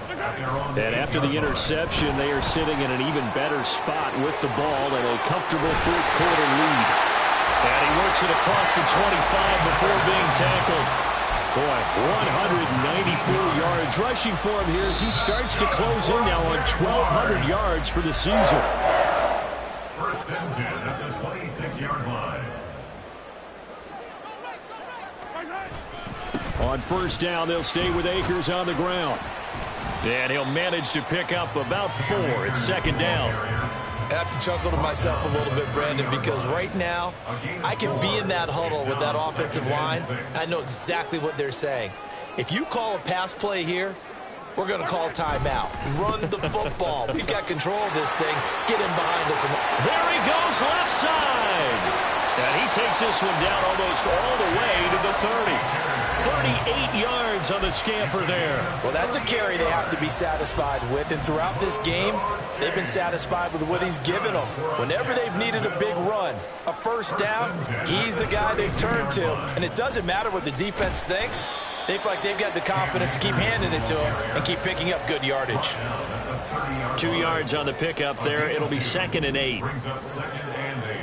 And after the interception, they are sitting in an even better spot with the ball and a comfortable fourth quarter lead. And he works it across the 25 before being tackled. Boy, 194 yards rushing for him here as he starts to close in now on 1,200 yards for the season. First and 10 at the 26-yard line. On first down, they'll stay with Akers on the ground. And he'll manage to pick up about 4. It's second down. I have to chuckle to myself a little bit, Brandon, because right now I can be in that huddle with that offensive line. I know exactly what they're saying. If you call a pass play here, we're going to call timeout. Run the football. We've got control of this thing. Get in behind us. There he goes left side. And he takes this one down almost all the way to the 30. 38 yards on the scamper there. Well, that's a carry they have to be satisfied with. And throughout this game, they've been satisfied with what he's given them. Whenever they've needed a big run, a first down, he's the guy they've turned to. And it doesn't matter what the defense thinks. They feel like they've got the confidence to keep handing it to him and keep picking up good yardage. 2 yards on the pickup there. It'll be second and 8. Brings up second and 8.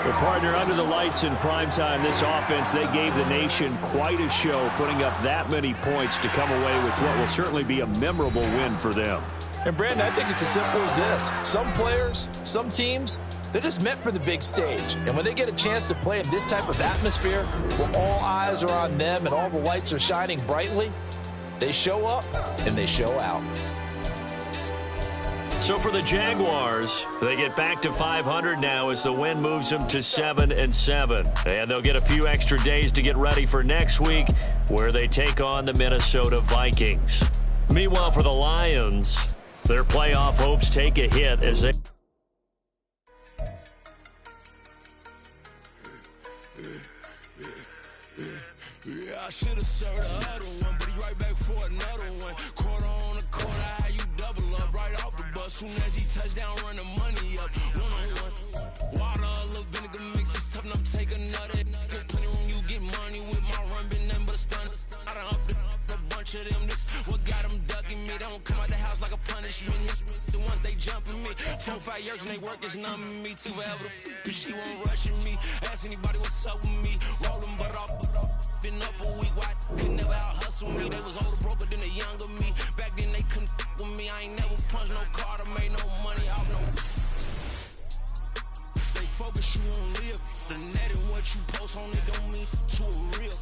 The partner under the lights in primetime, this offense, they gave the nation quite a show, putting up that many points to come away with what will certainly be a memorable win for them. And, Brandon, I think it's as simple as this. Some players, some teams, they're just meant for the big stage. And when they get a chance to play in this type of atmosphere where all eyes are on them and all the lights are shining brightly, they show up and they show out. So for the Jaguars, they get back to 500 now as the win moves them to 7-7. And they'll get a few extra days to get ready for next week where they take on the Minnesota Vikings. Meanwhile, for the Lions, their playoff hopes take a hit as they... I should've served the other one, but he right back for another one. Quarter on the quarter, how you double up right off the bus. Soon as he touch down, run the money up. One-on-one. Water, a little vinegar mix, it's tough enough to take another. Still plenty room, you get money with my run, been nothing but a stun. I done up a bunch of them. This what got them ducking me. They don't come out the house like a punishment. The ones they jumping me. 4 or 5 years and they work is numbing me too forever. She won't rushing me. Ask anybody what's up with me. Rolling butt off. Been up a week, why could never out hustle me? They was older, broker than the younger me. Back then they couldn't with me. I ain't never punched no card or made no money off no. Stay focused, you won't live. The net and what you post on it don't mean to a real.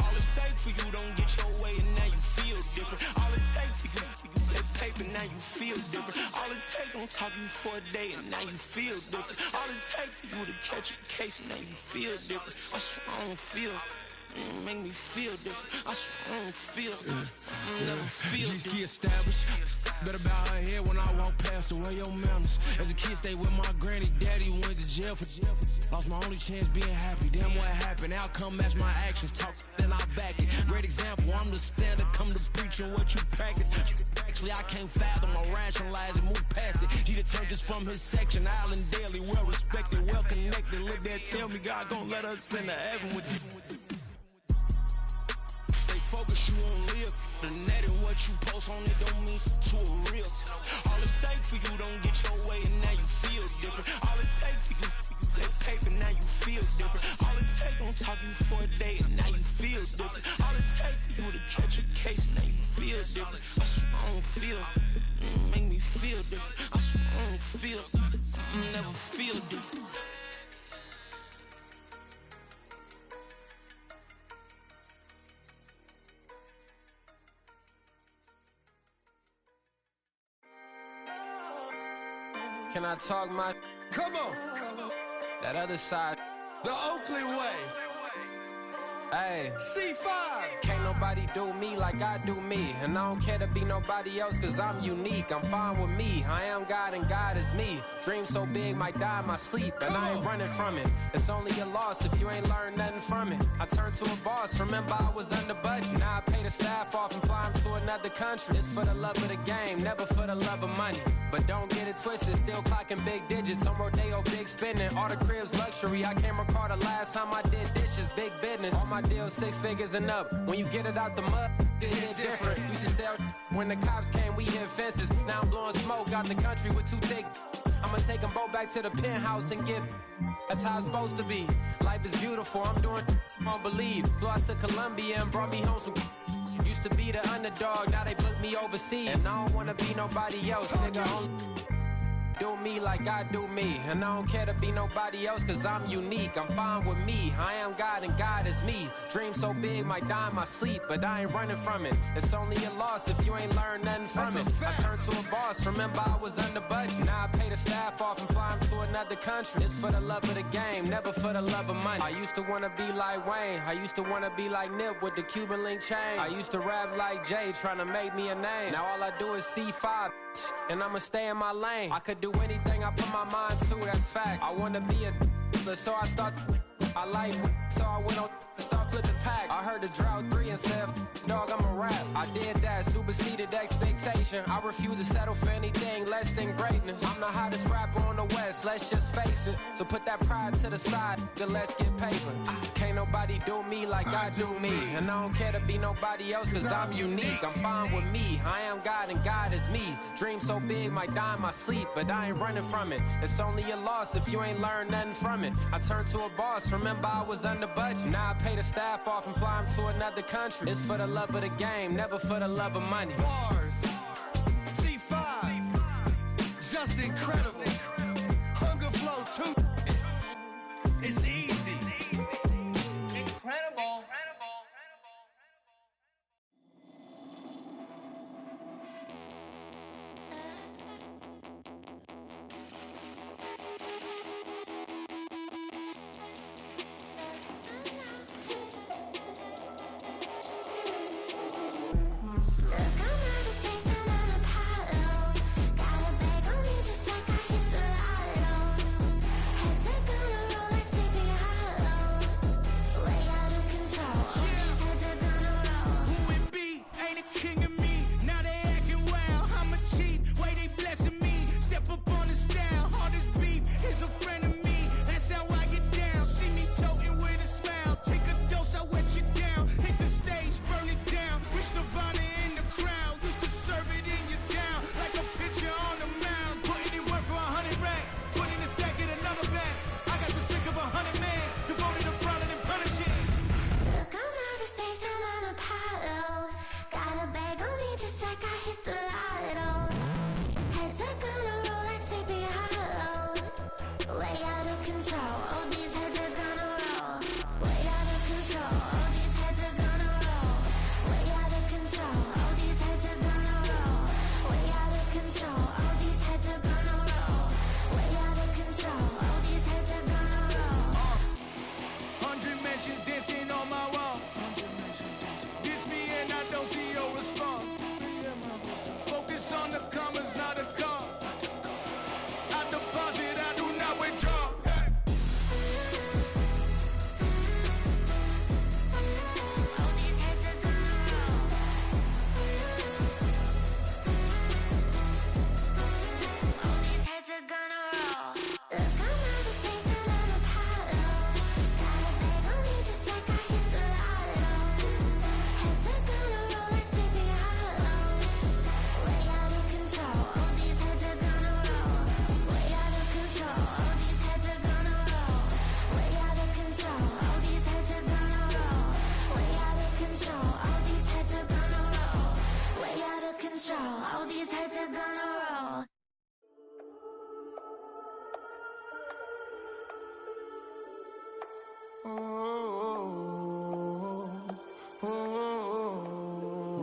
All it takes for you don't get your way and now you feel different. All it takes for you that paper, now you feel different. All it takes don't talk you for a day and now you feel different. All it takes for you to catch a case and now you feel different. I swear I don't feel. Make me feel different. I swear I don't feel. I never feel different. G-ski established. Better bow her head when I walk past her. Where your manners? As a kid, stayed with my granny. Daddy went to jail for lost my only chance being happy. Damn, what happened? Outcome match my actions. Talk, then I back it. Great example. I'm the standard. Come to preaching what you practice. Actually, I can't fathom or rationalize it. Move past it. He determined just from his section. Island daily, well respected, well connected. Look there, tell me God gon' let us into heaven with this. Focus, you won't live. The net and what you post on it don't mean to a real. All it takes for you don't get your way and now you feel different. All it takes for you that paper, now you feel different. All it takes don't talk you for a day and now you feel different. All it takes for you to catch a case and now you feel different. I swear I don't feel. Make me feel different. I swear I don't feel. I never feel different. Can I talk my? Come on, That other side. the Oakland way. Hey. C5. Can't nobody do me like I do me. And I don't care to be nobody else cause I'm unique. I'm fine with me. I am God and God is me. Dream so big might die in my sleep. And I ain't running from it. It's only a loss if you ain't learned nothing from it. I turned to a boss. Remember I was under budget. Now I pay the staff off and fly them to another country. It's for the love of the game, never for the love of money. But don't get it twisted. Still clocking big digits. On Rodeo, big spending. All the cribs luxury. I can't recall the last time I did dishes. Big business. All my deals 6 figures and up. When you get it out the mud, it hit different. Used to sell when the cops came, we hit fences. Now I'm blowing smoke out the country with 2 thick. I'ma take them both back to the penthouse and get. That's how it's supposed to be. Life is beautiful. I'm doing you won't believe. Flew out to Colombia and brought me home some. Used to be the underdog, now they book me overseas. And I don't wanna be nobody else, nigga. Do me like I do me. And I don't care to be nobody else cause I'm unique. I'm fine with me. I am God and God is me. Dream so big might die in my sleep. But I ain't running from it. It's only a loss if you ain't learned nothing from it. I turned to a boss. Remember I was under budget. Now I pay the staff off and fly them to another country. It's for the love of the game, never for the love of money. I used to wanna be like Wayne. I used to wanna be like Nip with the Cuban link chain. I used to rap like Jay trying to make me a name. Now all I do is C5 and I'ma stay in my lane. I could do anything I put my mind to, that's facts. I wanna be a so I start. I like so I went on and start flipping packs. I heard the drought 3 and said, dog, I'm a rap. I did that, superseded expectation. I refuse to settle for anything less than greatness. I'm the hottest rapper on the West, let's just face it. So put that pride to the side, then let's get paper. Can't nobody do me like I do me. And I don't care to be nobody else cause I'm unique. I'm fine with me. I am God and God is me. Dream so big might die in my sleep. But I ain't running from it. It's only a loss if you ain't learned nothing from it. I turned to a boss. Remember I was under budget. Now I pay the staff off and fly them to another country. It's for the love of the game, never for the love of money. Bars. C5. Just incredible. Hunger flow too. It's easy. Incredible.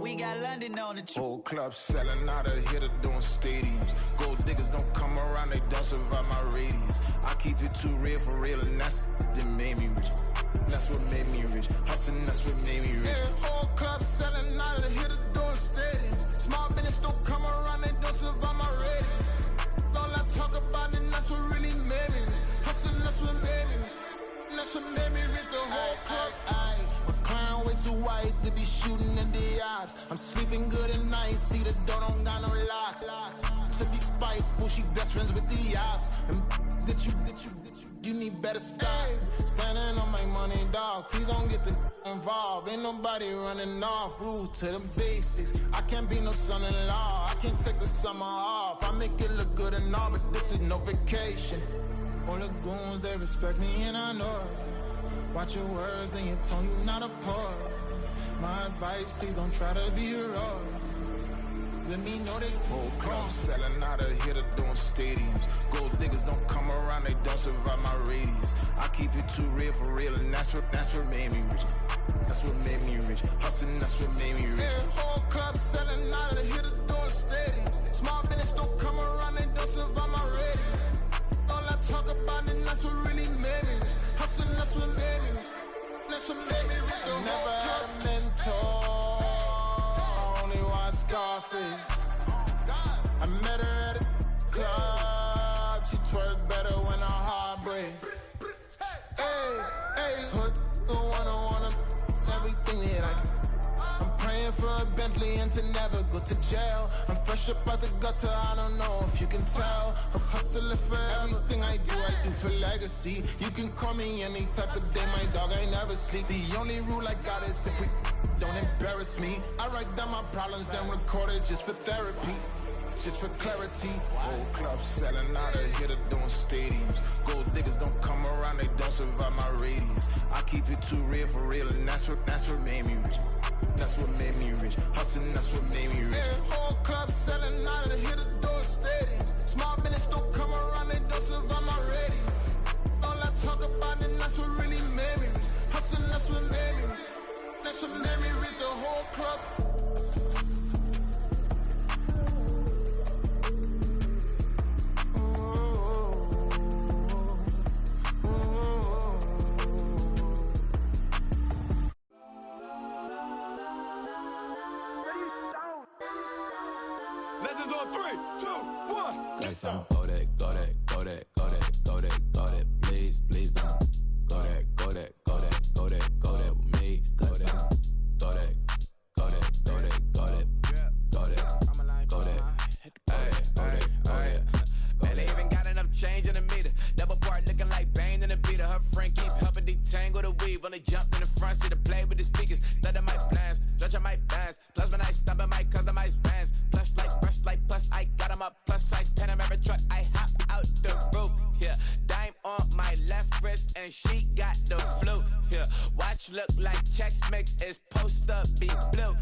we got London on the trip. Whole club selling out of here to doing stadiums. Gold diggers don't come around, they don't survive my radius. I keep it too real for real, and that's that made me rich. That's what made me rich. Hustling, that's what made me rich. Yeah, whole club selling out of here to doing stadiums. Small business don't come around, they don't survive my radius. All I talk about, and that's what really made me rich. Hustling, that's what made me rich. That's what made me rich. The whole club. My clown way too white to be shooting in the ops. I'm sleeping good at night, see the door don't got no locks. To be spiteful, she best friends with the ops. And that you need better stocks. Standing on my money, dog. Please don't get involved. Ain't nobody running off. Rules to the basics. I can't be no son-in-law. I can't take the summer off. I make it look good and all, but this is no vacation. All the goons, they respect me and I know it. Watch your words and your tone, you not a poet. My advice, please don't try to be heroic. Let me know they whole club selling out of here to doing stadiums. Gold diggers don't come around, they don't survive my radius. I keep it too real for real, and that's what made me rich. That's what made me rich. Hustling, that's what made me rich. Yeah, whole club selling out of here to doing stadiums. Small business don't come around, they don't survive my radius. All I talk about, and that's what really made me rich. Hustling, that's what made me rich. That's what made me rich. I never had a mentor. Only watch Scarface. I met her at a club. She twerk better when her heart breaks. Hey, put the wanna everything that I can. I'm praying for a Bentley and to never go to jail. I'm fresh up out the gutter, I don't know if you can tell. I'm hustling for everything I do for legacy. You can call me any type of day, my dog, I never sleep. The only rule I got is if we don't embarrass me. I write down my problems, then record it just for therapy. Just for clarity. Whole club selling out of here to doing stadiums. Gold diggers don't come around, they don't survive my radius. I keep it too real for real, and that's what made me rich. That's what made me rich. Hustling, that's what made me rich. Yeah, whole club selling out of here to doing stadiums. Small business don't come around, they don't survive my radius. All I talk about, and that's what really made me rich. Hustling, that's what made me rich. That's what made me rich. The whole club. Legends on 3, 2, 1. Let's go that, go that, go that, go that, go that, go that. Please, please don't. Go that, go that, go that, go that, go that with me. Go that, go that, go that, go that, go that, go that, go that. Man, they even got enough change in the meter. Double part looking like Bane in the beater. Her friend keep helping detangle the weave. When they jump in the front seat to play with the speakers. Stutter my plans, stretch on my bands. Plus when I stop in my customized vans. Plush like brush like plus I got 'em up. Plus size Panamera truck. I hop out the roof. Yeah, dime on my left wrist and she got the flu. Yeah, watch look like Chex Mix is post up be blue.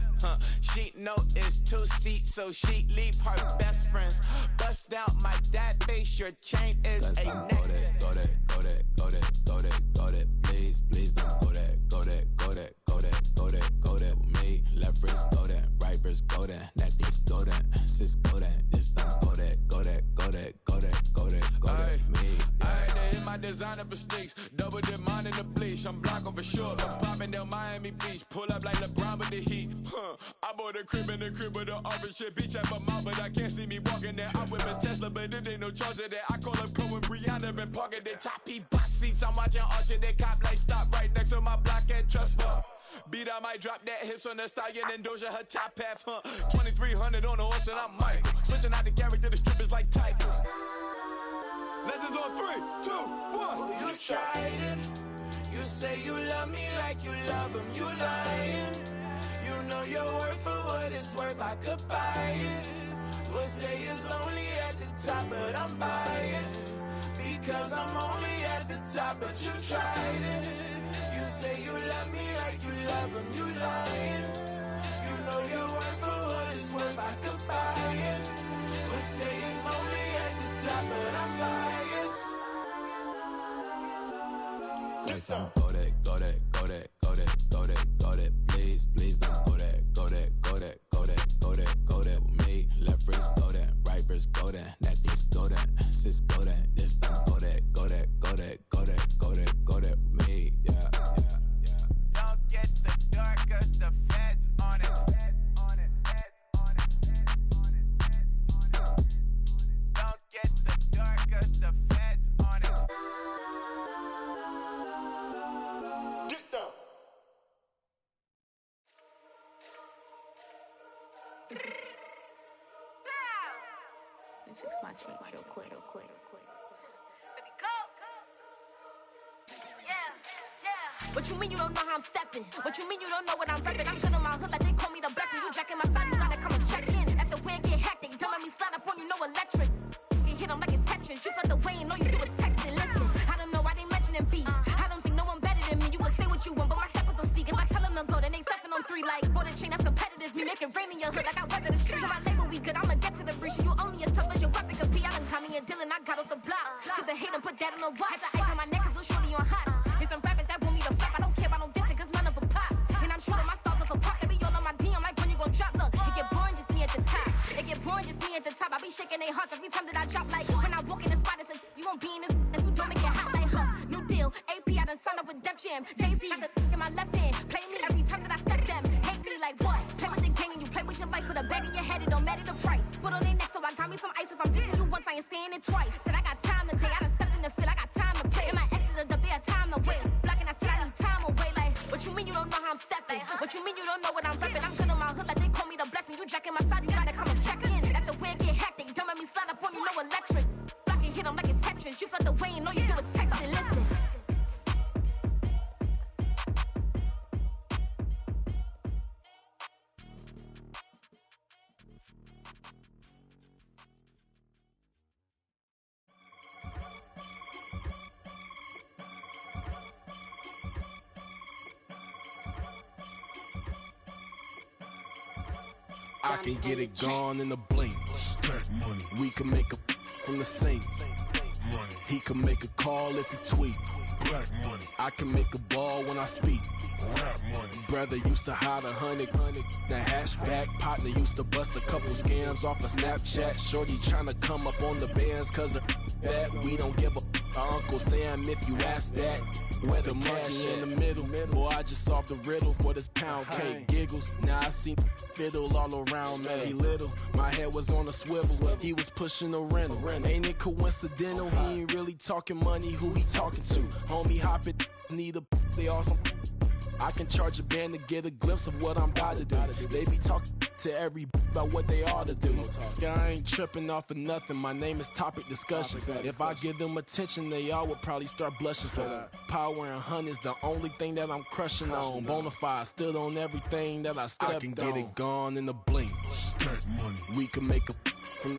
She know it's 2 seats, so she leave her best friends. Bust down my dad face. Your chain is a necklace. Go that, go that, go that, go that, go that. Please, please don't go that, go that, go that, go that, go that, go that with me. Left wrist go that, right wrist go that, necklace go that, sis go that, it's not go that, go that, go that, go that, go that, go that with me. Alright, they hit my designer for sneaks. Double dip mine in the bleach. I'm blocking for sure. I'm popping down Miami Beach. Pull up like LeBron with the heat. I bought a crib in the crib with the office shit. Beach at my mouth, but I can't see me walking there. I'm with a Tesla, but it ain't no charge of that. I call up Cohen, Brianna, been parking their top box seats. I'm watching Archer, they cop like stop right next to my block and trust me. Beat, I might drop that hips on the stallion and Doja her top half, 2300 on the horse and I'm Mike. Switching out the character, the strip is like titles. Legends on 3, 2, 1. Oh, you tried it. You say you love me like you love him. You lying. You know your worth for what it's worth. I could buy it. We'll say it's only at the top, but I'm biased. Because I'm only at the top, but you tried it. You say you love me like you love him. You lying. You know your worth for what it's worth. I could buy it. We'll say it's only at the top, but I'm biased. Let's go that, go that, go that, go that, go that, go that. Please, please don't go that, go that, go that. Let me fix my cheek real quick. What you mean you don't know how I'm stepping? What you mean you don't know what I'm repping? I'm feeling my hood like they call me the blessing. You jacking my side, you gotta come and check in. That's the way it get hectic. Don't make me slide up on you, no electric. You hit them like it's Tetris. You felt the way and all you do is text it. Listen, I don't know why they mentioning beef. I don't think no one better than me. You would say what you want, but my steppers don't speak. If I tell them to go, then they stepping on 3 like border chain. That's competitive. Me making rain in your hood like I weather the streets. So my label we good. I'ma get to the breach. You only as tough as your weapon could be. I done caught me a Dylan. I got off the block. Took the hate and put that on the watch. Had the ice on my neck 'cause little shorty on hot. There's some rappers that want me to flop. I don't care about no dissing 'cause none of them pop. And I'm shooting my stars off a pop. They be all on my DM like when you gon' drop. Look, it get boring just me at the top. It get boring just me at the top. I be shaking their hearts every time that I drop. Like when I walk in the spot, it says you won't be in this if you don't make it hot like her. New deal, AP, I done signed up with Def Jam. Jay-Z got the in my left hand. Play me every time that I step them. Hate me like what? Play with the gang and you play with your life. Put a bet in your head, it don't matter the price. Put on their neck, so I got me some ice. If I'm dissing you once, I ain't saying it twice. Said I got time today, I done stepped in the field, I got time to play. And my exes are the bare time to wait. Blocking, I said I need time away. Like, what you mean you don't know how I'm stepping? What you mean you don't know what I'm repping? I'm feeling my hood like they call me the blessing. You jacking my side, you gotta come and check in. That's the way it get hectic. Don't make me slide up on you, no electric. Blocking, hit them like it's Tetris. You felt the way and all you do is text it. Listen. I can get it gone in a blink. Stack money. We can make a from the sink. Money. He can make a call if he tweet. Black money. I can make a ball when I speak. Rap money. Brother used to hide 100. The hashback partner used to bust a couple scams off of Snapchat. Shorty tryna come up on the bands 'cause of that. We don't give a Uncle Sam if you ask that. Where the money in the middle. Boy, I just solved the riddle for this pound cake. Giggles, now I see fiddle all around me. He little, my head was on a swivel. He was pushing a rental. Ain't it coincidental? He ain't really talking money. Who he talking to? Homie, hop it, need a they awesome. I can charge a band to get a glimpse of what I'm about to do. They be talking to every about what they ought to do. I ain't tripping off of nothing. My name is Topic Discussion. If I give them attention, they all would probably start blushing. So power and hunt is the only thing that I'm crushing on. Bonafide stood on everything that I stepped on. I can get it gone in a blink. Stack money. We can make a from